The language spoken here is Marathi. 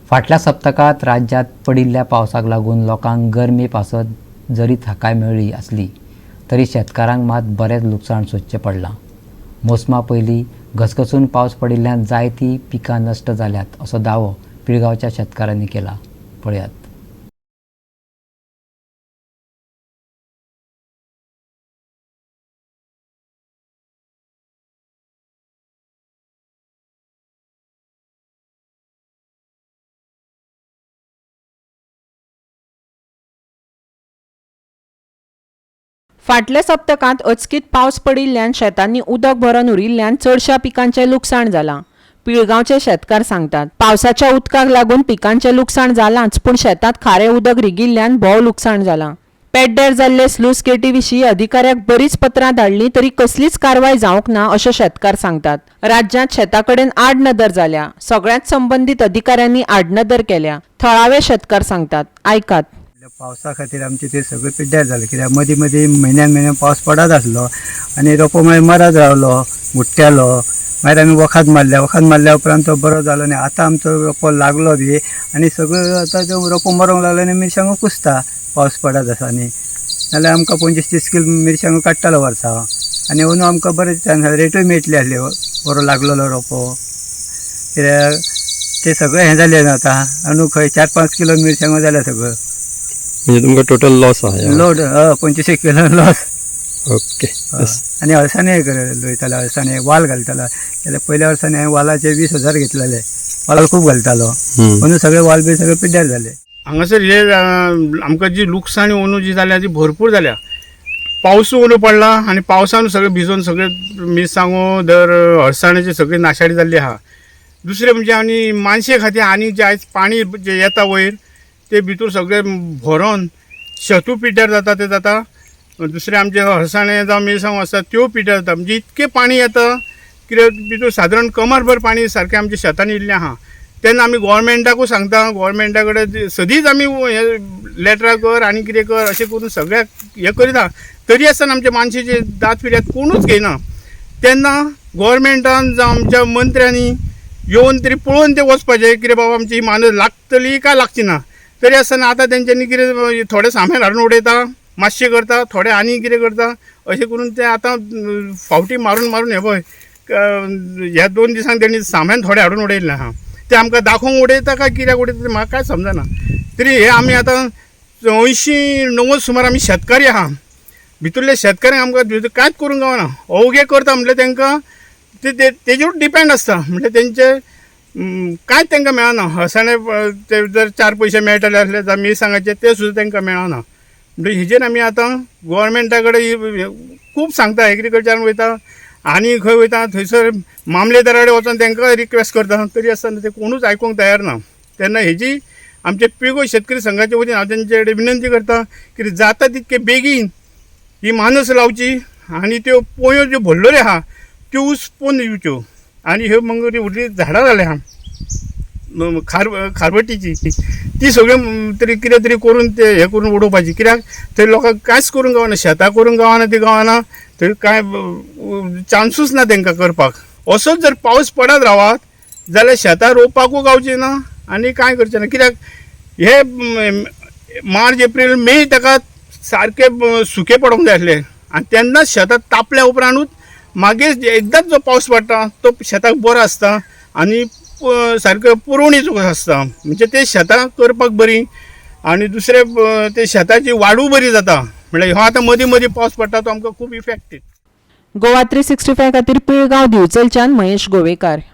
फाटल्या सप्तकात राज्यात पडिल्ल्या पावसाक लागून लोकांक गरमी पासत जरी थाकाय मेळ्ळी असली तरी शेतकारांक मात बरेच लुकसाण सोंसचें पडलां। मोसमा पयलीं घसघसून पावस पडिल्ल्यान जायतीं पिकां नश्ट जाल्यात असो दावो पिळगांवच्या शेतकारांनी केला। पळयात। फाटल्या सप्तकांत अचकीत पावस पडिल्ल्यान शेतांनी उदक भरून उरिल्ल्यान चडशा पिकांचें लुकसाण जालां। पिळगांवचे शेतकार सांगतात, पावसाच्या उदकाक लागून पिकांचें लुकसाण जालांच, पूण शेतांत खारें उदक रिगिल्ल्यान भोव लुकसाण जालां। पेड्ड्यार जाल्ले स्लूस गेटी विशीं अधिकाऱ्याक बरीच पत्रां धाडलीं तरी कसलीच कारवाय जावंक ना अशें शेतकार सांगतात। राज्यांत शेताकडेन आडनदर जाल्या, सगळ्याच संबंदीत अधिकाऱ्यांनी आडनदर केल्या। थळावे शेतकार सांगतात, आयकात। पावसा खातीर आमचे ते सगळे पिड्ड्यार जाले, कित्याक मदीं मदीं म्हयन्यान पावस पडत आसलो आनी रोपो मागीर मरत रावलो, मुट्ट्यालो। मागीर आमी वखद मारल्या उपरांत तो बरो जालो आनी आतां आमचो रोपो लागलो बी आनी सगळो आतां तो रोपो मरोंक लागलो आनी मिरसांगो कुसता पावस पडत आसा न्ही। नाल्यार आमकां 25-30 किल मिरसांगो काडटालो वर्सा आनी अंदू आमकां बरें चान्स रेटूय मेळटली आसली, बरो लागलेलो रोपो। कित्याक ते सगळें हें जालें आतां अंदू खंय 4-5 किलो मिरसांगो जाल्या सगळं। म्हणजे तुमकां टोटल लॉस आहा? Load 25 kilo loss. ओके। आनी अळसाणे रोयतालो, अळसाणे वाल घालतालो। जाल्यार पयल्या वर्सांनी हांवें वालाचे 20,000 घेतलेले, वाल खूब घालतालो, म्हणून सगळे वाल बी सगळे पिड्ड्यार जाले। हांगासर हे आमकां जी लुकसाणी अंदू जी जाल्या ती भरपूर जाल्या। पावस अंदू पडला आनी पावसान सगळे भिजून सगळे मिरसांगो दर अळसाण्याचे सगळे नाशाडी जाल्ली आहा। दुसरें म्हणजे आनी मानशे खातीर आनी जे आयज पाणी जे येता वयर ते भितर सगळे भरोन शेतूय पिड्ड्यार जाता ते जाता। दुसरे आमचे अळसाणे जावं मिरसांगो आसता त्यो पिड्ड्यार जाता। म्हणजे इतकें पाणी येता कित्याक भितर सादारण कमरभर पाणी सारकें आमच्या शेतांनी येयल्लें आहा। तेन्ना आमी गोवोरमेंटाकूय सांगता, गोवोरमेंटा कडेन सदींच आमी लेटरां कर आनी कितें कर अशें करून सगळ्याक हें करिता, तरी आसतना आमच्या मानशेचे दात पिड्यात कोणूच घेयना। तेन्ना गोवोरमेंटान जावं आमच्या मंत्र्यांनी येवन तरी पळोवन ते वचपाचें, कितें बाबा आमची ही मानस लागतली काय लागची ना। तरी आसतना आतां तेंच्यांनी कितें थोडे सामान हाडून उडयता, मातशें करता, थोडे आनी कितें करता, अशें करून ते आतां फावटी मारून हे पळय ह्या 2 दिसांक तेणी सामान थोडे हाडून उडयल्लें आहा। ते आमकां दाखोवंक उडयता काय कित्याक उडयता म्हाका कांय समजना। तरी हे आमी आतां 80-90 सुमार आमी शेतकारी आहा, भितरले शेतकऱ्यांक आमकां कांयच करूंक गावना। अवघे करता म्हणल्यार तेंकां तेजेर डिपेंड आसता, म्हणल्यार तेंचे कांयच तांकां मेळना। अळसाणे ते जर 4 पयशे मेळटले आसले जाल्यार मिरसांगाचे ते सुद्दां तांकां मेळना। म्हणजे हेजेर आमी आतां गोवोरमेंटा कडेन खूब सांगता, एग्रीकल्चरान वयता आनी खंय वयता, थंयसर मामलेदारा कडेन वचोन तांकां रिक्वेस्ट करता, तरी आसतना ते कोणूच आयकूंक तयार ना। तेन्ना हेजी आमचे पिळगांव शेतकरी संघाचे वतीन हांव तेंचे कडेन विनंती करता की जाता तितके बेगीन ही मानस लावची आनी त्यो पोंयो ज्यो भरलेल्यो आहा त्यो उसपून दिवच्यो। आनी ह्यो मग उरली झाडां जाल्या खारवटीची ती सगळी तरी कितें तरी करून ते हे करून उडोवपाची, कित्याक थंय लोकांक कांयच करूंक गावना, शेतां करूंक गावना, ती गावना, थंय कांय चान्सूच ना तांकां करपाक। असोच जर पावस पडत रावत जाल्यार शेतां रोवपाकूय गावची ना आनी कांय करचें ना, कित्याक हे मार्च, एप्रील, मे ताका सारके सुके पडोंक जाय आसले आनी तेन्नाच शेतां तापल्या उपरांतूच मागीर एकदांच जो पावस पडटा तो शेताक बरो आसता आनी सारको पुरवणीचो आसता, म्हणजे ते शेतां करपाक बरी आनी दुसरे ते शेताची वाडूय बरी जाता। म्हणल्यार हो आतां मदीं मदीं पावस पडटा तो आमकां खूब इफेक्ट। गोवा 365 खातीर पिळगांव दिवचलच्यान महेश गोवेकार।